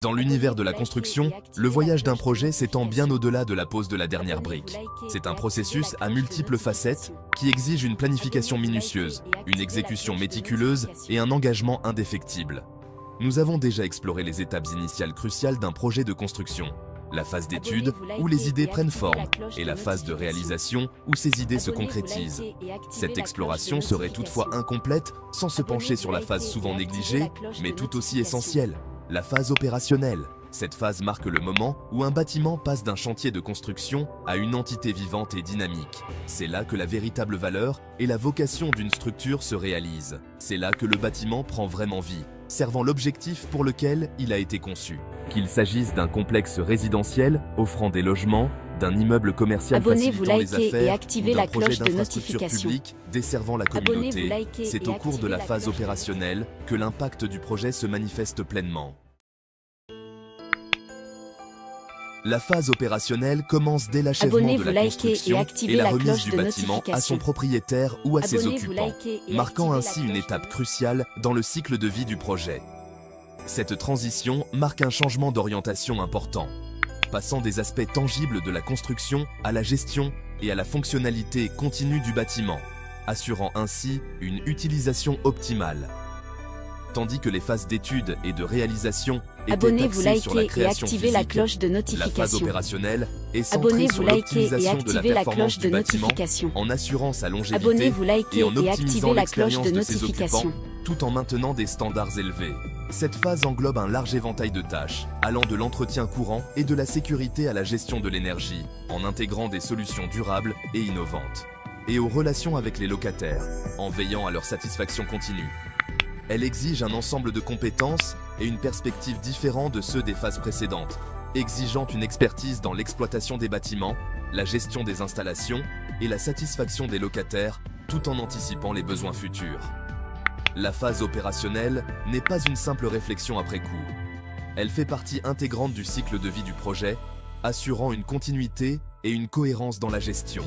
Dans l'univers de la construction, le voyage d'un projet s'étend bien au-delà de la pose de la dernière brique. C'est un processus à multiples facettes qui exige une planification minutieuse, une exécution méticuleuse et un engagement indéfectible. Nous avons déjà exploré les étapes initiales cruciales d'un projet de construction. La phase d'étude, où les idées prennent forme, et la phase de réalisation, où ces idées se concrétisent. Cette exploration serait toutefois incomplète sans se pencher sur la phase souvent négligée, mais tout aussi essentielle, la phase opérationnelle. Cette phase marque le moment où un bâtiment passe d'un chantier de construction à une entité vivante et dynamique. C'est là que la véritable valeur et la vocation d'une structure se réalisent. C'est là que le bâtiment prend vraiment vie, servant l'objectif pour lequel il a été conçu. Qu'il s'agisse d'un complexe résidentiel offrant des logements, d'un immeuble commercial facilitant les affaires ou d'un projet d'infrastructure publique desservant la communauté, c'est au cours de la phase opérationnelle que l'impact du projet se manifeste pleinement. La phase opérationnelle commence dès l'achèvement de la construction et la remise du bâtiment à son propriétaire ou à ses occupants, marquant ainsi une étape cruciale dans le cycle de vie du projet. Cette transition marque un changement d'orientation important, passant des aspects tangibles de la construction à la gestion et à la fonctionnalité continue du bâtiment, assurant ainsi une utilisation optimale. Tandis que les phases d'étude et de réalisation étaient axées sur la création physique, la phase opérationnelle est centrée sur l'optimisation de la performance du bâtiment en assurant sa longévité et en optimisant l'expérience de ses occupants, tout en maintenant des standards élevés. Cette phase englobe un large éventail de tâches, allant de l'entretien courant et de la sécurité à la gestion de l'énergie, en intégrant des solutions durables et innovantes, et aux relations avec les locataires, en veillant à leur satisfaction continue. Elle exige un ensemble de compétences et une perspective différente de ceux des phases précédentes, exigeant une expertise dans l'exploitation des bâtiments, la gestion des installations et la satisfaction des locataires, tout en anticipant les besoins futurs. La phase opérationnelle n'est pas une simple réflexion après coup. Elle fait partie intégrante du cycle de vie du projet, assurant une continuité et une cohérence dans la gestion.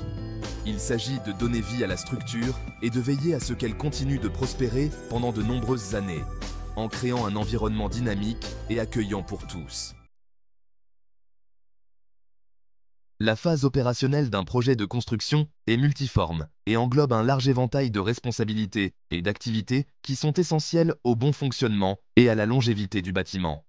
Il s'agit de donner vie à la structure et de veiller à ce qu'elle continue de prospérer pendant de nombreuses années, en créant un environnement dynamique et accueillant pour tous. La phase opérationnelle d'un projet de construction est multiforme et englobe un large éventail de responsabilités et d'activités qui sont essentielles au bon fonctionnement et à la longévité du bâtiment.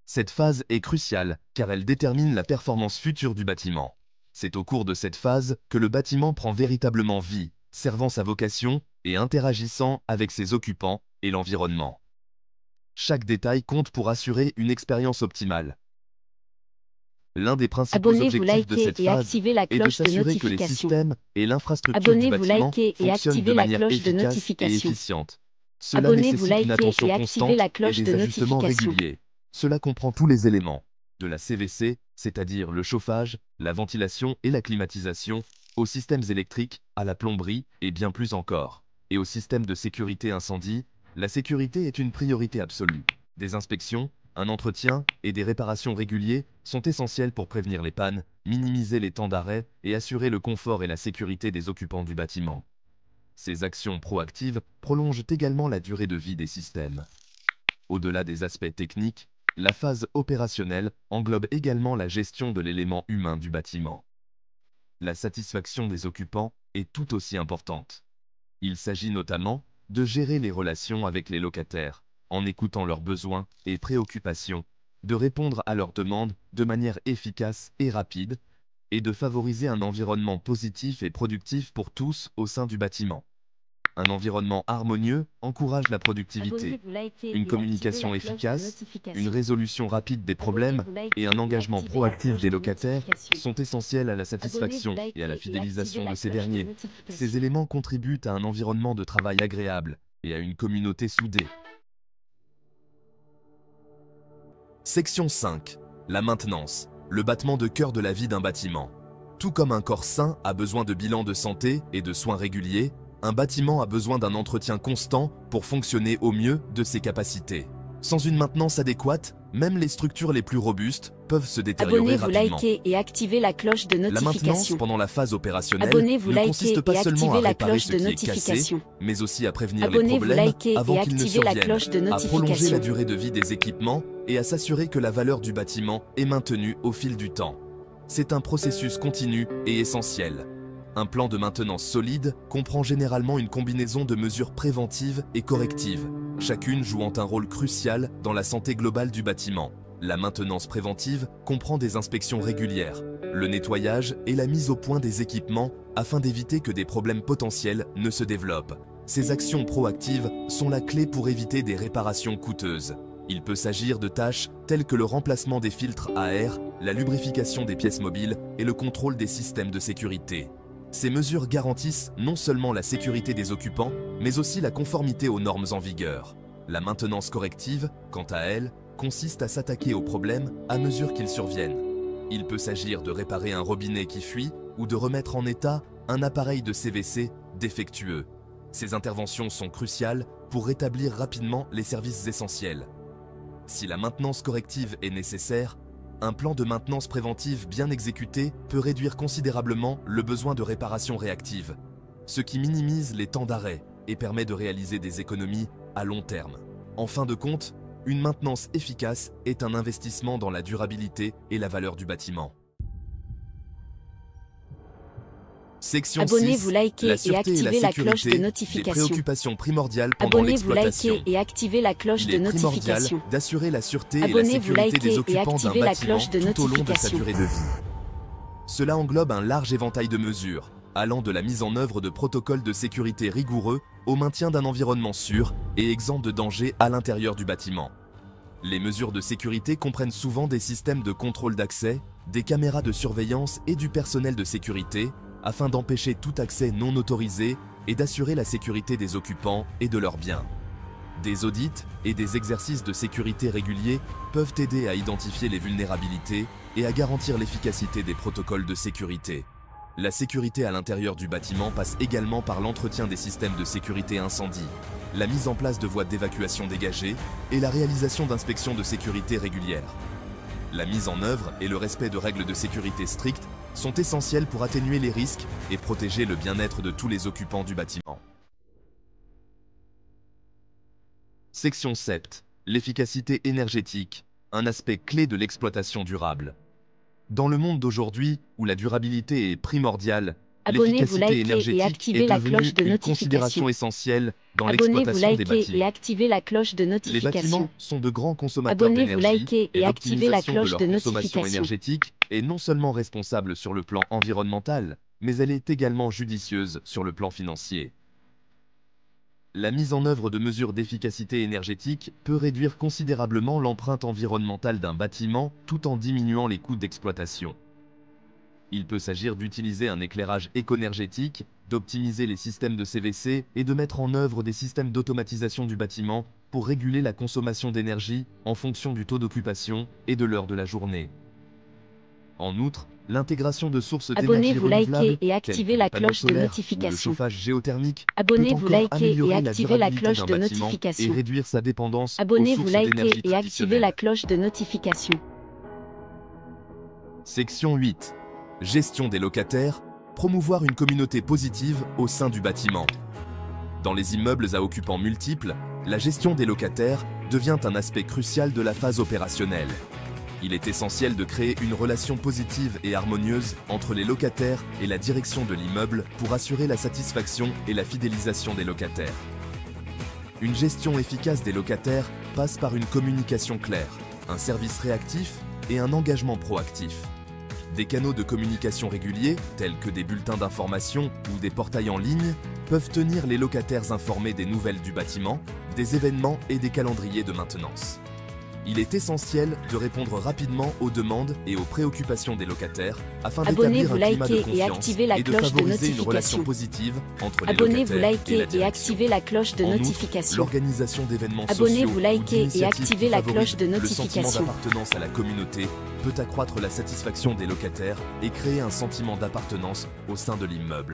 Cette phase est cruciale car elle détermine la performance future du bâtiment. C'est au cours de cette phase que le bâtiment prend véritablement vie, servant sa vocation et interagissant avec ses occupants et l'environnement. Chaque détail compte pour assurer une expérience optimale. L'un des principaux objectifs de cette phase est de s'assurer que les systèmes et l'infrastructure du bâtiment fonctionnent de manière efficace et efficiente. Cela nécessite une attention constante et des ajustements réguliers. Cela comprend tous les éléments, de la CVC, c'est-à-dire le chauffage, la ventilation et la climatisation, aux systèmes électriques, à la plomberie et bien plus encore. Et au système de sécurité incendie, la sécurité est une priorité absolue. Des inspections, un entretien et des réparations réguliers sont essentiels pour prévenir les pannes, minimiser les temps d'arrêt et assurer le confort et la sécurité des occupants du bâtiment. Ces actions proactives prolongent également la durée de vie des systèmes. Au-delà des aspects techniques, la phase opérationnelle englobe également la gestion de l'élément humain du bâtiment. La satisfaction des occupants est tout aussi importante. Il s'agit notamment de gérer les relations avec les locataires, en écoutant leurs besoins et préoccupations, de répondre à leurs demandes de manière efficace et rapide, et de favoriser un environnement positif et productif pour tous au sein du bâtiment. Un environnement harmonieux encourage la productivité, une communication efficace, une résolution rapide des problèmes et un engagement proactif des locataires sont essentiels à la satisfaction et à la fidélisation de ces derniers. Ces éléments contribuent à un environnement de travail agréable et à une communauté soudée. Section 5. La maintenance, le battement de cœur de la vie d'un bâtiment. Tout comme un corps sain a besoin de bilans de santé et de soins réguliers, un bâtiment a besoin d'un entretien constant pour fonctionner au mieux de ses capacités. Sans une maintenance adéquate, Même les structures les plus robustes peuvent se détériorer Abonnez-vous, rapidement. likez et activez la cloche de La maintenance notification. pendant la phase opérationnelle Abonnez-vous, ne likez consiste pas et seulement activez à la réparer cloche ce de qui est cassé, notification. mais aussi à prévenir les Abonnez-vous, problèmes likez avant et qu'ils ne activez la surviennent, cloche de à prolonger notification. la durée de vie des équipements et à s'assurer que la valeur du bâtiment est maintenue au fil du temps. C'est un processus continu et essentiel. Un plan de maintenance solide comprend généralement une combinaison de mesures préventives et correctives, chacune jouant un rôle crucial dans la santé globale du bâtiment. La maintenance préventive comprend des inspections régulières, le nettoyage et la mise au point des équipements afin d'éviter que des problèmes potentiels ne se développent. Ces actions proactives sont la clé pour éviter des réparations coûteuses. Il peut s'agir de tâches telles que le remplacement des filtres à air, la lubrification des pièces mobiles et le contrôle des systèmes de sécurité. Ces mesures garantissent non seulement la sécurité des occupants, mais aussi la conformité aux normes en vigueur. La maintenance corrective, quant à elle, consiste à s'attaquer aux problèmes à mesure qu'ils surviennent. Il peut s'agir de réparer un robinet qui fuit ou de remettre en état un appareil de CVC défectueux. Ces interventions sont cruciales pour rétablir rapidement les services essentiels. Si la maintenance corrective est nécessaire, un plan de maintenance préventive bien exécuté peut réduire considérablement le besoin de réparation réactive, ce qui minimise les temps d'arrêt et permet de réaliser des économies à long terme. En fin de compte, une maintenance efficace est un investissement dans la durabilité et la valeur du bâtiment. Section 6. Abonnez-vous, likez La et sûreté et la activez la cloche de sécurité, des notification. préoccupations primordiales pendant Abonnez-vous, l'exploitation. likez et activez la cloche Il de est primordial notification. d'assurer la sûreté et la Abonnez-vous, sécurité des likez et occupants d'un activez la bâtiment cloche de tout au long de sa notification. durée de vie. Cela englobe un large éventail de mesures, allant de la mise en œuvre de protocoles de sécurité rigoureux au maintien d'un environnement sûr et exempt de danger à l'intérieur du bâtiment. Les mesures de sécurité comprennent souvent des systèmes de contrôle d'accès, des caméras de surveillance et du personnel de sécurité, afin d'empêcher tout accès non autorisé et d'assurer la sécurité des occupants et de leurs biens. Des audits et des exercices de sécurité réguliers peuvent aider à identifier les vulnérabilités et à garantir l'efficacité des protocoles de sécurité. La sécurité à l'intérieur du bâtiment passe également par l'entretien des systèmes de sécurité incendie, la mise en place de voies d'évacuation dégagées et la réalisation d'inspections de sécurité régulières. La mise en œuvre et le respect de règles de sécurité strictes sont essentiels pour atténuer les risques et protéger le bien-être de tous les occupants du bâtiment. Section 7. L'efficacité énergétique, un aspect clé de l'exploitation durable. Dans le monde d'aujourd'hui, où la durabilité est primordiale, Abonnez-vous, l'efficacité likez et énergétique activez est la devenue cloche de une notification. considération essentielle dans Abonnez-vous, l'exploitation des likez et bâtiments. activez la cloche de Les notification. bâtiments sont de grands consommateurs Abonnez-vous, d'énergie likez et et activez la l'optimisation de cloche leur de consommation notification. énergétique est non seulement responsable sur le plan environnemental, mais elle est également judicieuse sur le plan financier. La mise en œuvre de mesures d'efficacité énergétique peut réduire considérablement l'empreinte environnementale d'un bâtiment tout en diminuant les coûts d'exploitation. Il peut s'agir d'utiliser un éclairage écoénergétique, d'optimiser les systèmes de CVC et de mettre en œuvre des systèmes d'automatisation du bâtiment pour réguler la consommation d'énergie en fonction du taux d'occupation et de l'heure de la journée. En outre, l'intégration de sources d'énergie Abonnez-vous, renouvelables, likez et telles activez que la les panneaux cloche de solaires ou le notification. chauffage géothermique, peut Abonnez-vous, encore likez et améliorer la activez la durabilité cloche d'un de bâtiment et notification. réduire sa dépendance aux Abonnez-vous, sources d'énergie likez et activez la traditionnelles. cloche de notification. Section 8. Gestion des locataires, promouvoir une communauté positive au sein du bâtiment. Dans les immeubles à occupants multiples, la gestion des locataires devient un aspect crucial de la phase opérationnelle. Il est essentiel de créer une relation positive et harmonieuse entre les locataires et la direction de l'immeuble pour assurer la satisfaction et la fidélisation des locataires. Une gestion efficace des locataires passe par une communication claire, un service réactif et un engagement proactif. Des canaux de communication réguliers, tels que des bulletins d'information ou des portails en ligne, peuvent tenir les locataires informés des nouvelles du bâtiment, des événements et des calendriers de maintenance. Il est essentiel de répondre rapidement aux demandes et aux préoccupations des locataires afin d'établir Abonnez-vous, un climat de likez et confiance activez la et de cloche de favoriser une relation notification. positive entre les Abonnez-vous, locataires et likez la et direction. activez la cloche de En outre, notification. l'organisation d'événements sociaux Abonnez-vous, ou likez et d'initiatives activez qui la favorisent cloche de le sentiment notification. d'appartenance à la communauté peut accroître la satisfaction des locataires et créer un sentiment d'appartenance au sein de l'immeuble.